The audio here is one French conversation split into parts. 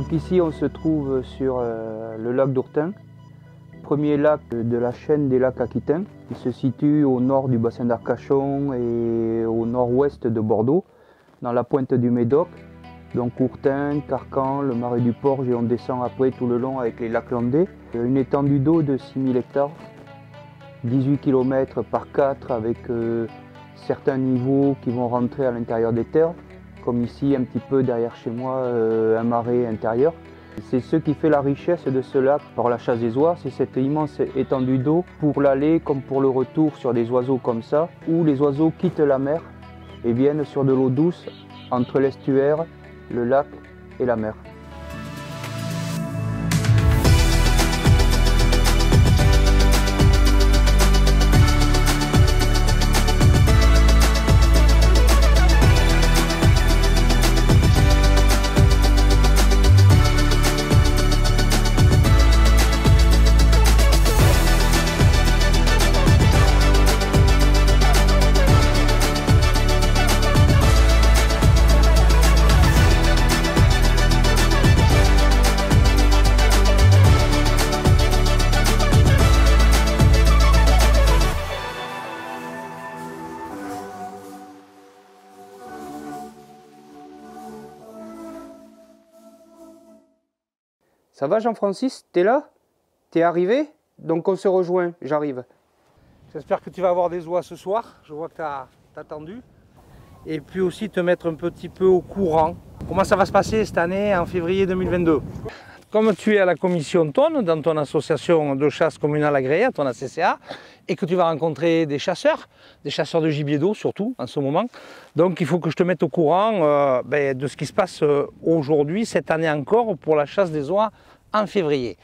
Donc ici on se trouve sur le lac d'Ourtin, premier lac de la chaîne des lacs aquitains. Il se situe au nord du bassin d'Arcachon et au nord-ouest de Bordeaux, dans la pointe du Médoc. Donc Ourtin, Carcan, le Marais du Porge et on descend après tout le long avec les lacs landais. Une étendue d'eau de 6000 hectares, 18 km par 4 avec certains niveaux qui vont rentrer à l'intérieur des terres, comme ici un petit peu derrière chez moi, un marais intérieur. C'est ce qui fait la richesse de ce lac par la chasse des oies, c'est cette immense étendue d'eau pour l'aller comme pour le retour sur des oiseaux comme ça, où les oiseaux quittent la mer et viennent sur de l'eau douce entre l'estuaire, le lac et la mer. Ça va Jean-Francis, t'es là? T'es arrivé? Donc on se rejoint, j'arrive. J'espère que tu vas avoir des oies ce soir, je vois que tu as attendu. Et puis aussi te mettre un petit peu au courant. Comment ça va se passer cette année en février 2022? Comme tu es à la commission Tonne, dans ton association de chasse communale agréée, ton ACCA, et que tu vas rencontrer des chasseurs de gibier d'eau surtout en ce moment. Donc il faut que je te mette au courant de ce qui se passe aujourd'hui, cette année encore, pour la chasse des oies en février.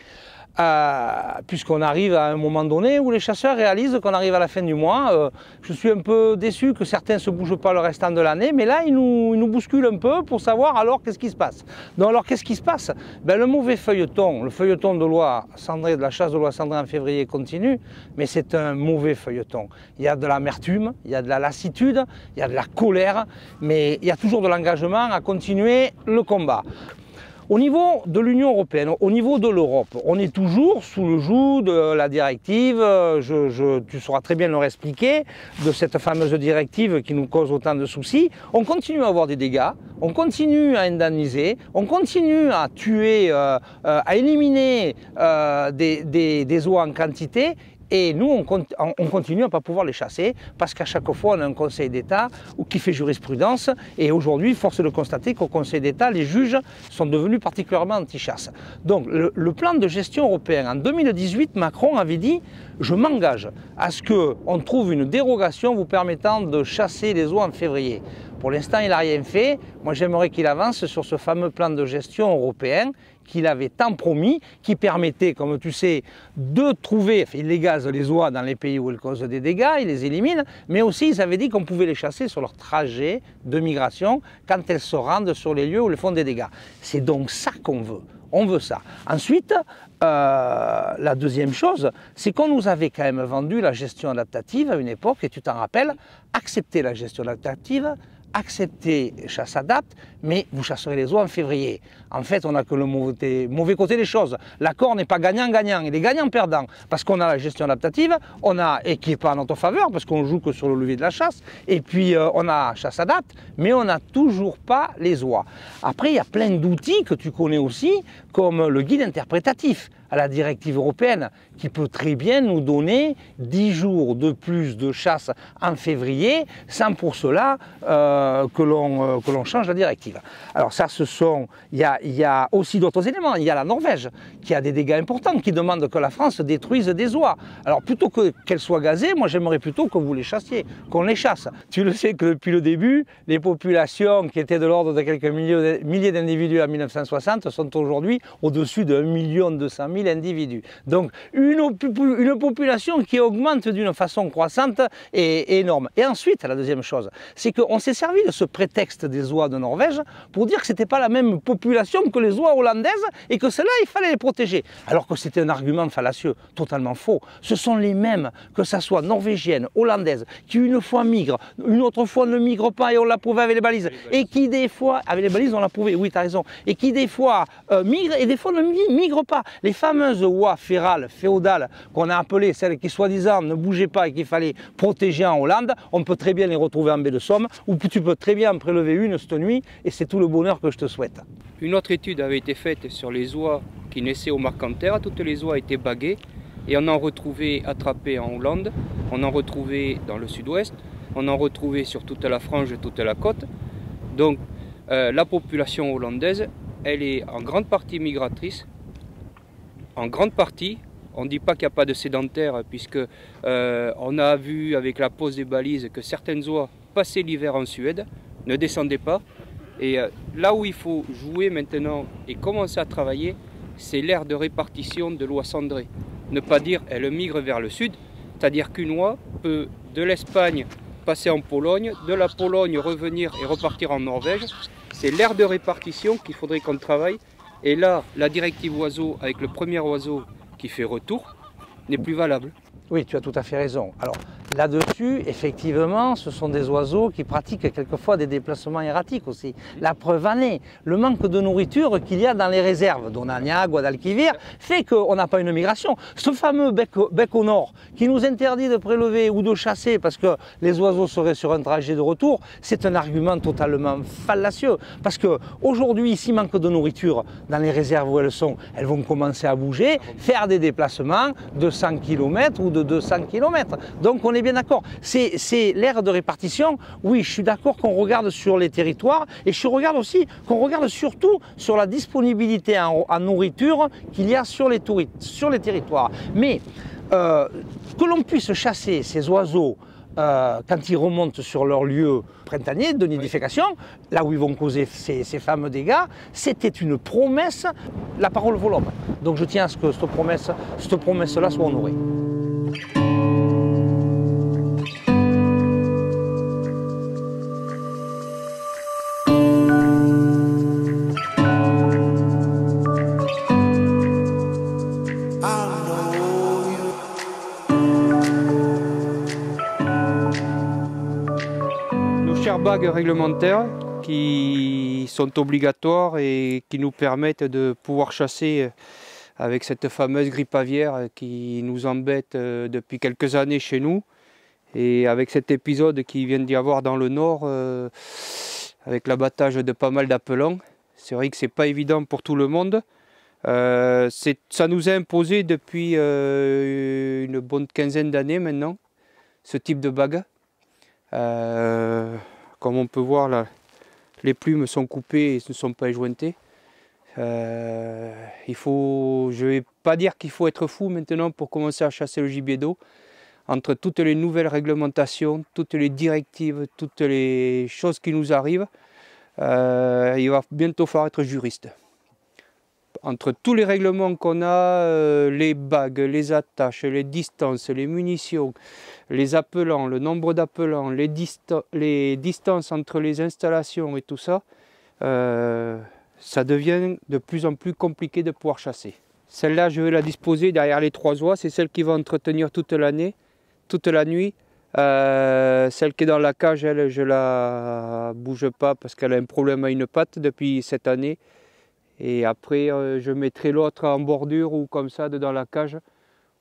Puisqu'on arrive à un moment donné où les chasseurs réalisent qu'on arrive à la fin du mois. Je suis un peu déçu que certains ne se bougent pas le restant de l'année, mais là ils nous bousculent un peu pour savoir alors qu'est-ce qui se passe. Donc alors qu'est-ce qui se passe? Le mauvais feuilleton, le feuilleton de l'oie cendrée, de la chasse de l'oie cendrée en février continue, mais c'est un mauvais feuilleton. Il y a de l'amertume, il y a de la lassitude, il y a de la colère, mais il y a toujours de l'engagement à continuer le combat. Au niveau de l'Union européenne, au niveau de l'Europe, on est toujours sous le joug de la directive, tu sauras très bien leur expliquer, de cette fameuse directive qui nous cause autant de soucis. On continue à avoir des dégâts, on continue à indemniser, on continue à tuer, à éliminer des oies en quantité. Et nous, on continue à ne pas pouvoir les chasser parce qu'à chaque fois, on a un Conseil d'État qui fait jurisprudence. Et aujourd'hui, force est de constater qu'au Conseil d'État, les juges sont devenus particulièrement anti-chasse. Donc, le plan de gestion européen, en 2018, Macron avait dit « Je m'engage à ce qu'on trouve une dérogation vous permettant de chasser les oies en février ». Pour l'instant, il n'a rien fait. Moi, j'aimerais qu'il avance sur ce fameux plan de gestion européen qu'il avait tant promis, qui permettait, comme tu sais, de trouver, il légase les oies dans les pays où elles causent des dégâts, il les élimine, mais aussi ils avaient dit qu'on pouvait les chasser sur leur trajet de migration quand elles se rendent sur les lieux où elles font des dégâts. C'est donc ça qu'on veut. On veut ça. Ensuite, la deuxième chose, c'est qu'on nous avait quand même vendu la gestion adaptative à une époque, et tu t'en rappelles, accepter la gestion adaptative, accepter chasse adapte, mais vous chasserez les oies en février. En fait, on n'a que le mauvais côté des choses. L'accord n'est pas gagnant-gagnant, il est gagnant-perdant, parce qu'on a la gestion adaptative, et qui n'est pas en notre faveur, parce qu'on joue que sur le levier de la chasse, et puis on a chasse adapte, mais on n'a toujours pas les oies. Après, il y a plein d'outils que tu connais aussi, comme le guide interprétatif à la directive européenne, qui peut très bien nous donner 10 jours de plus de chasse en février, sans pour cela que l'on change la directive. Alors ça, il y a aussi d'autres éléments. Il y a la Norvège, qui a des dégâts importants, qui demande que la France détruise des oies. Alors plutôt qu'elles soient gazées, moi j'aimerais plutôt que vous les chassiez, qu'on les chasse. Tu le sais que depuis le début, les populations qui étaient de l'ordre de quelques milliers d'individus en 1960 sont aujourd'hui au-dessus de 1 200 000 individus. Donc une population qui augmente d'une façon croissante et énorme. Et ensuite, la deuxième chose, c'est qu'on s'est servi de ce prétexte des oies de Norvège pour dire que ce n'était pas la même population population que les oies hollandaises et que celles-là, il fallait les protéger. Alors que c'était un argument fallacieux, totalement faux. Ce sont les mêmes, que ça soit norvégiennes, hollandaises, qui une fois migrent, une autre fois ne migrent pas et on l'a prouvé avec les balises. Et qui des fois, avec les balises on l'a prouvé, oui tu as raison, et qui des fois migrent et des fois ne migrent pas. Les fameuses oies férales, féodales, qu'on a appelées, celles qui soi-disant ne bougeaient pas et qu'il fallait protéger en Hollande, on peut très bien les retrouver en baie de Somme, ou tu peux très bien en prélever une cette nuit, et c'est tout le bonheur que je te souhaite. Une autre étude avait été faite sur les oies qui naissaient au Marcanterre. Toutes les oies étaient baguées et on en retrouvait attrapées en Hollande, on en retrouvait dans le sud-ouest, on en retrouvait sur toute la frange, toute la côte. Donc la population hollandaise, elle est en grande partie migratrice, en grande partie. On ne dit pas qu'il n'y a pas de sédentaires, puisque on a vu avec la pose des balises que certaines oies passaient l'hiver en Suède, ne descendaient pas. Et là où il faut jouer maintenant et commencer à travailler, c'est l'aire de répartition de l'oie cendrée. Ne pas dire elle migre vers le sud, c'est-à-dire qu'une oie peut de l'Espagne passer en Pologne, de la Pologne revenir et repartir en Norvège. C'est l'aire de répartition qu'il faudrait qu'on travaille. Et là, la directive oiseau avec le premier oiseau qui fait retour n'est plus valable. Oui, tu as tout à fait raison. Alors là-dessus, effectivement, ce sont des oiseaux qui pratiquent quelquefois des déplacements erratiques aussi. La preuve en est, le manque de nourriture qu'il y a dans les réserves d'Onania, Guadalquivir, fait qu'on n'a pas une migration. Ce fameux bec au nord qui nous interdit de prélever ou de chasser parce que les oiseaux seraient sur un trajet de retour, c'est un argument totalement fallacieux. Parce qu'aujourd'hui, s'il manque de nourriture dans les réserves où elles sont, elles vont commencer à bouger, faire des déplacements de 100 km ou de 200 km. Donc on est bien d'accord. C'est l'aire de répartition. Oui, je suis d'accord qu'on regarde sur les territoires et je regarde aussi qu'on regarde surtout sur la disponibilité en nourriture qu'il y a sur les territoires. Mais que l'on puisse chasser ces oiseaux quand ils remontent sur leur lieu printanier de nidification, là où ils vont causer ces fameux dégâts, c'était une promesse, la parole vaut l'homme. Donc je tiens à ce que cette promesse-là soit honorée. Bagues réglementaires qui sont obligatoires et qui nous permettent de pouvoir chasser avec cette fameuse grippe aviaire qui nous embête depuis quelques années chez nous, et avec cet épisode qui vient d'y avoir dans le nord avec l'abattage de pas mal d'appelants. C'est vrai que c'est pas évident pour tout le monde. Ça nous a imposé depuis une bonne quinzaine d'années maintenant ce type de bague. Comme on peut voir là, les plumes sont coupées et ne sont pas éjointées. Je ne vais pas dire qu'il faut être fou maintenant pour commencer à chasser le gibier d'eau. Entre toutes les nouvelles réglementations, toutes les directives, toutes les choses qui nous arrivent, il va bientôt falloir être juriste. Entre tous les règlements qu'on a, les bagues, les attaches, les distances, les munitions, les appelants, le nombre d'appelants, les distances entre les installations et tout ça, ça devient de plus en plus compliqué de pouvoir chasser. Celle-là, je vais la disposer derrière les 3 oies, c'est celle qui va entretenir toute l'année, toute la nuit. Celle qui est dans la cage, elle, je la bouge pas parce qu'elle a un problème à une patte depuis cette année. Et après, je mettrai l'autre en bordure ou comme ça dans la cage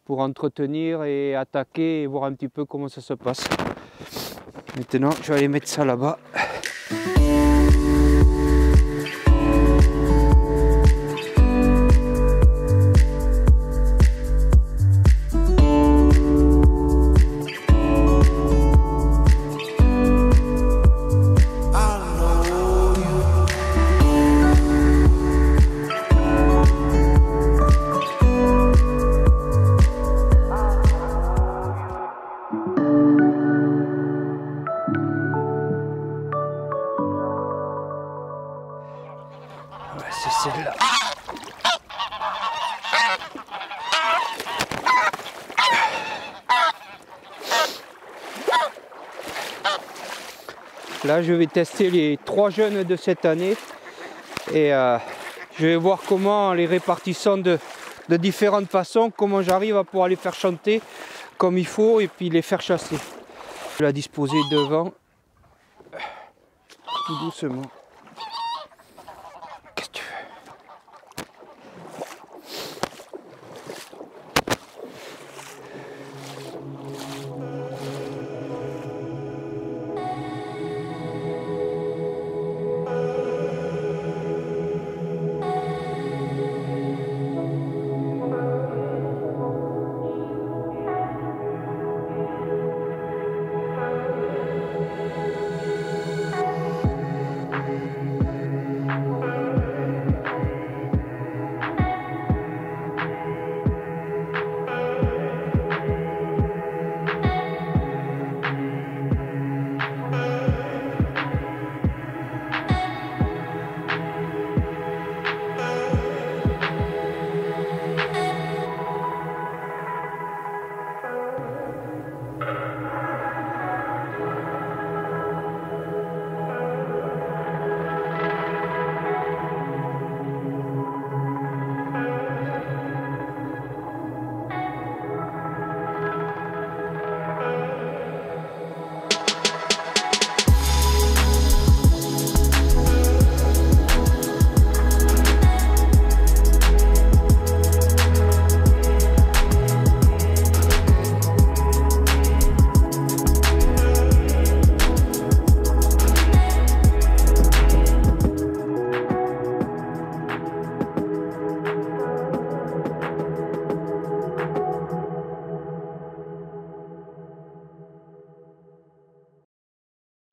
pour entretenir et attaquer et voir un petit peu comment ça se passe. Maintenant, je vais aller mettre ça là-bas. C'est celle-là. Là, je vais tester les 3 jeunes de cette année et Je vais voir comment, en les répartissant de différentes façons, comment j'arrive à pouvoir les faire chanter comme il faut et puis les faire chasser. Je vais la disposer devant, tout doucement. Qu'est-ce que tu fais?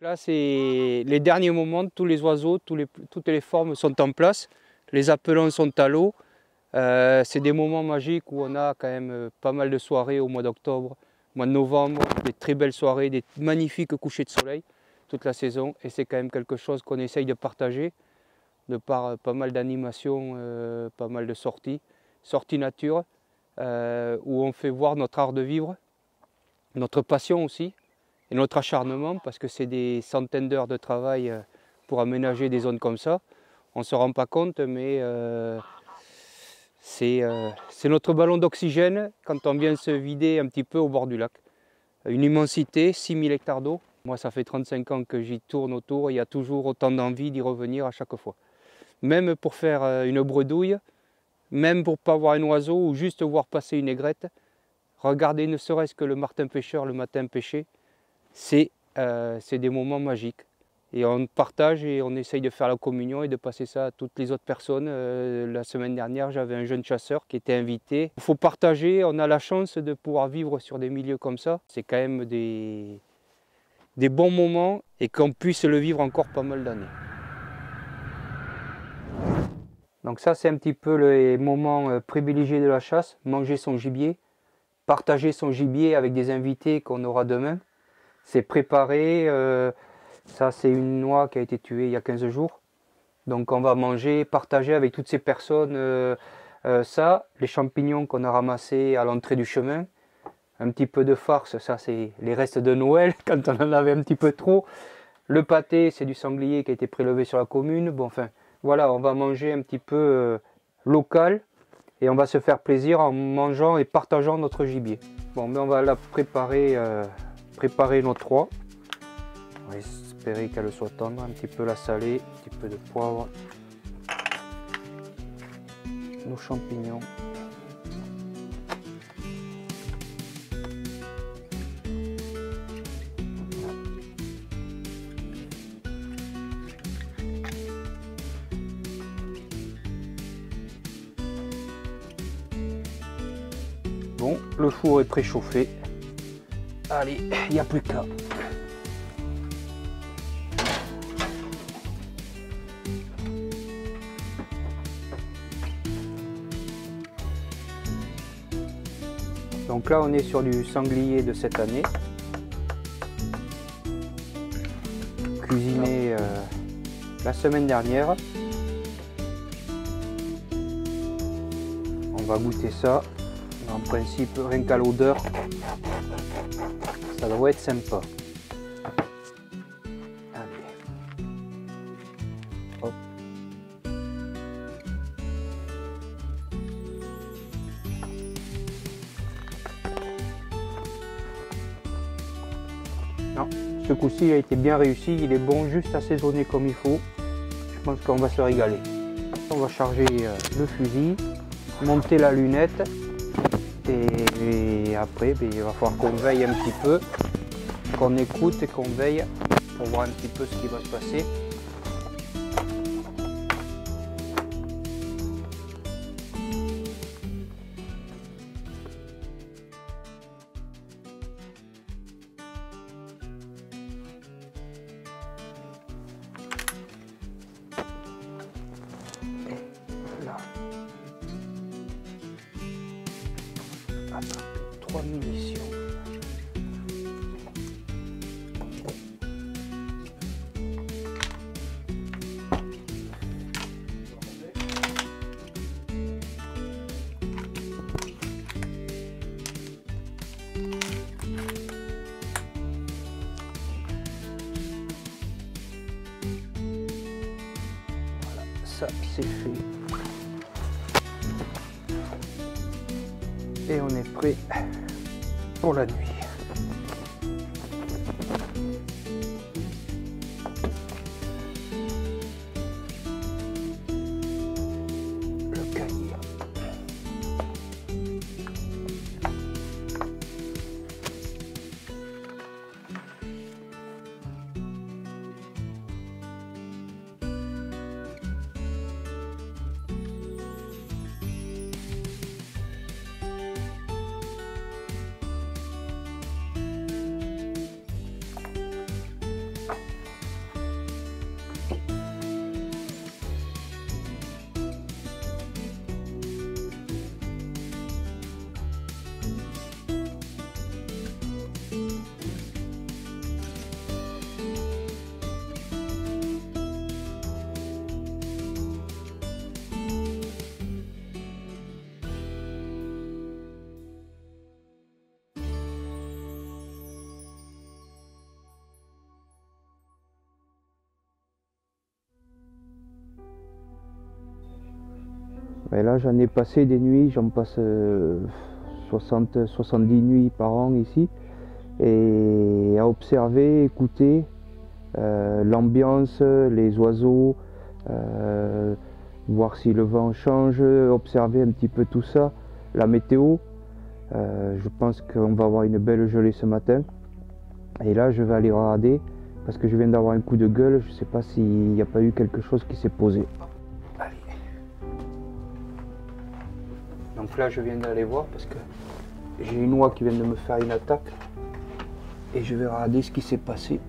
Là, c'est les derniers moments, tous les oiseaux, toutes les formes sont en place, les appelants sont à l'eau. C'est des moments magiques où on a quand même pas mal de soirées au mois d'octobre, au mois de novembre, des très belles soirées, des magnifiques couchers de soleil toute la saison. Et c'est quand même quelque chose qu'on essaye de partager, de par pas mal d'animations, pas mal de sorties nature, où on fait voir notre art de vivre, notre passion aussi. Et notre acharnement, parce que c'est des centaines d'heures de travail pour aménager des zones comme ça. On ne se rend pas compte, mais c'est notre ballon d'oxygène quand on vient se vider un petit peu au bord du lac. Une immensité, 6000 hectares d'eau. Moi, ça fait 35 ans que j'y tourne autour, il y a toujours autant d'envie d'y revenir à chaque fois. Même pour faire une bredouille, même pour ne pas voir un oiseau ou juste voir passer une aigrette, regarder ne serait-ce que le martin pêcheur le matin pêcher, c'est des moments magiques. Et on partage et on essaye de faire la communion et de passer ça à toutes les autres personnes. La semaine dernière, j'avais un jeune chasseur qui était invité. Il faut partager, on a la chance de pouvoir vivre sur des milieux comme ça. C'est quand même des bons moments et qu'on puisse le vivre encore pas mal d'années. Donc ça, c'est un petit peu les moments privilégiés de la chasse. Manger son gibier, partager son gibier avec des invités qu'on aura demain. C'est préparé, ça c'est une noix qui a été tuée il y a 15 jours. Donc on va manger, partager avec toutes ces personnes ça, les champignons qu'on a ramassés à l'entrée du chemin. Un petit peu de farce, ça c'est les restes de Noël quand on en avait un petit peu trop. Le pâté, c'est du sanglier qui a été prélevé sur la commune. Bon, enfin voilà, on va manger un petit peu local et on va se faire plaisir en mangeant et partageant notre gibier. Bon, mais on va la préparer notre oie. On va espérer qu'elle soit tendre, un petit peu la saler, un petit peu de poivre, nos champignons. Bon, le four est préchauffé. Allez, il n'y a plus qu'à. Donc là, on est sur du sanglier de cette année. Cuisiné la semaine dernière. On va goûter ça. En principe, rien qu'à l'odeur, ça doit être sympa. Allez. Hop. Non, ce coup-ci il a été bien réussi, il est bon, juste assaisonné comme il faut. Je pense qu'on va se régaler. On va charger le fusil, monter la lunette et après il va falloir qu'on veille un petit peu, qu'on écoute et qu'on veille pour voir un petit peu ce qui va se passer. Là. 3 munitions. Voilà, ça c'est fait. Et on est prêt pour la nuit. Le cahier. Et là j'en ai passé des nuits, j'en passe 70 nuits par an ici, et à observer, écouter l'ambiance, les oiseaux, voir si le vent change, observer un petit peu tout ça, la météo. Je pense qu'on va avoir une belle gelée ce matin, et là je vais aller regarder parce que je viens d'avoir un coup de gueule, je ne sais pas s'il n'y a pas eu quelque chose qui s'est posé. Allez. Donc là je viens d'aller voir parce que j'ai une oie qui vient de me faire une attaque et je vais regarder ce qui s'est passé.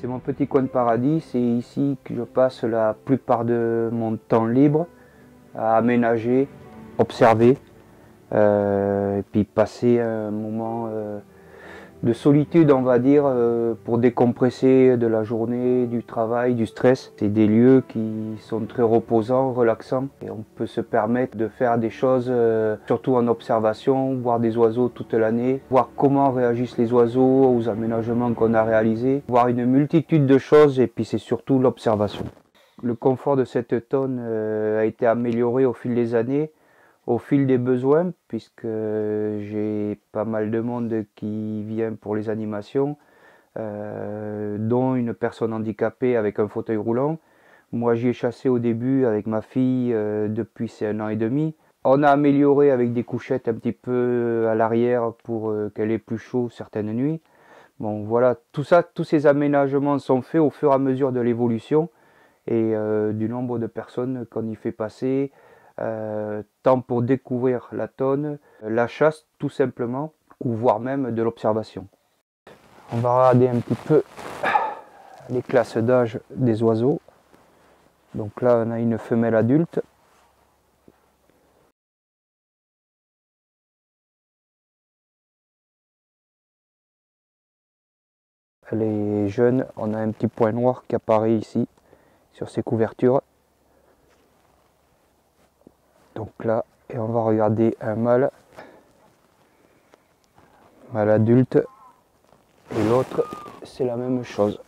C'est mon petit coin de paradis, c'est ici que je passe la plupart de mon temps libre à aménager, observer, Et puis passer un moment de solitude, on va dire, pour décompresser de la journée, du travail, du stress. C'est des lieux qui sont très reposants, relaxants, et on peut se permettre de faire des choses, surtout en observation, voir des oiseaux toute l'année, voir comment réagissent les oiseaux aux aménagements qu'on a réalisés, voir une multitude de choses, et puis c'est surtout l'observation. Le confort de cette tonne a été amélioré au fil des années, au fil des besoins, puisque j'ai pas mal de monde qui vient pour les animations, dont une personne handicapée avec un fauteuil roulant. Moi j'y ai chassé au début avec ma fille depuis c'est 1 an et demi. On a amélioré avec des couchettes un petit peu à l'arrière pour qu'elle ait plus chaud certaines nuits. Bon voilà, tout ça, tous ces aménagements sont faits au fur et à mesure de l'évolution et du nombre de personnes qu'on y fait passer. Tant pour découvrir la tonne, la chasse tout simplement, ou voire même de l'observation. On va regarder un petit peu les classes d'âge des oiseaux. Donc là on a une femelle adulte. Elle est jeune, on a un petit point noir qui apparaît ici sur ses couvertures. Donc là, et on va regarder un mâle adulte, et l'autre c'est la même chose.